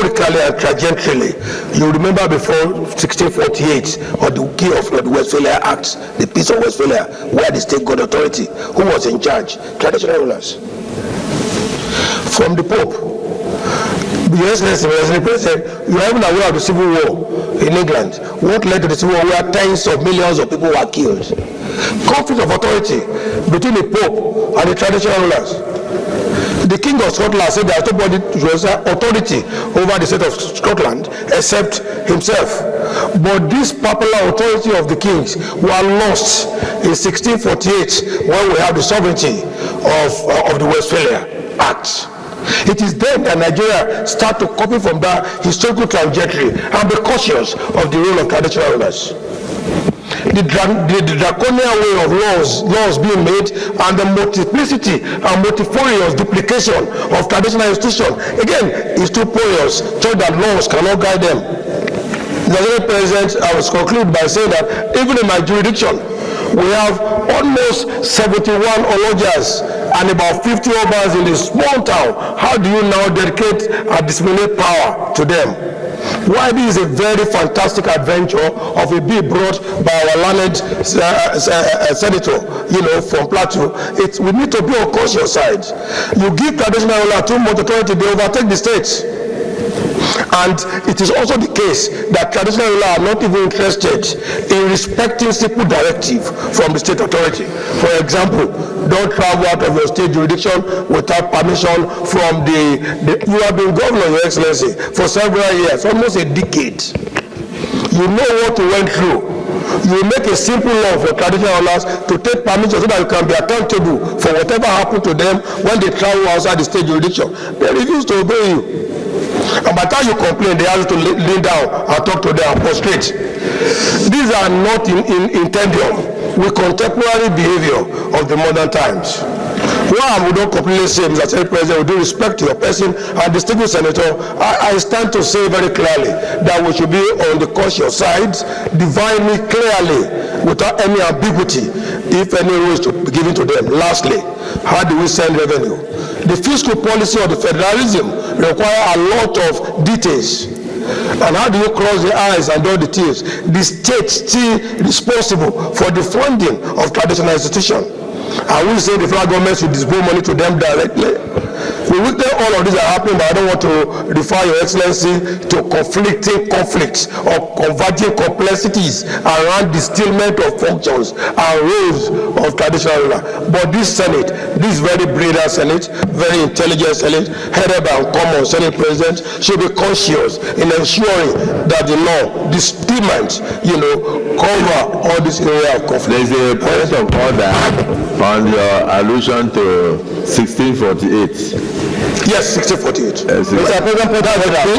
historically and trajectorily, you remember before 1648 or the key of the Westphalia Act, the Peace of Westphalia, where the state got authority, who was in charge? Traditional rulers. From the Pope, Your Excellency, President, you are even aware of the Civil War in England. What led to the Civil War where tens of millions of people were killed? Conflict of authority between the Pope and the traditional rulers. The King of Scotland said there is nobody to exercise authority over the state of Scotland except himself. But this popular authority of the kings were lost in 1648 when we have the sovereignty of the Westphalia Act. It is then that Nigeria start to copy from that historical trajectory and be cautious of the role of traditional rulers. The draconian way of laws being made, and the multiplicity and multifarious duplication of traditional institutions, again, is too porous, so that laws cannot guide them. Mr. President, I will conclude by saying that even in my jurisdiction, we have almost 71 ologias and about 50 obas in this small town. How do you now dedicate and disseminate power to them? Why this is a very fantastic adventure of a bill brought by our learned senator, from Plateau. We need to be on cautious side. You give traditional ruler too much authority, they overtake the states. And it is also the case that traditional rulers are not even interested in respecting simple directive from the state authority. For example, don't travel out of your state jurisdiction without permission from you have been governor, Your Excellency, for several years, almost a decade. You know what you went through. You make a simple law for traditional rulers to take permission so that you can be accountable for whatever happened to them when they travel outside the state jurisdiction. They refuse to obey you. And by the time you complain, they have to lean down and talk to them and prostrate. These are not in tendium with contemporary behavior of the modern times. Why I would not completely say, Mr. Senate President, with due respect to your person and distinguished senator, I stand to say very clearly that we should be on the cautious side, divinely clearly, without any ambiguity, if any rule is to be given to them. Lastly, how do we send revenue? The fiscal policy of the federalism requires a lot of details. And how do you cross the I's and dot the T's? The state still responsible for the funding of traditional institutions. I will say the federal government should disburse money to them directly. We witness all of these are happening, but I don't want to refer Your Excellency to conflicting conflicts or converging complexities around the stillment of functions and roles of traditional ruler. But this Senate, this very brilliant Senate, very intelligent Senate, headed by a common Senate President, should be conscious in ensuring that the law, the stillment, cover all this area of conflict. There's a point of order on your allusion to 1648. Yes, 1648. Mr. President,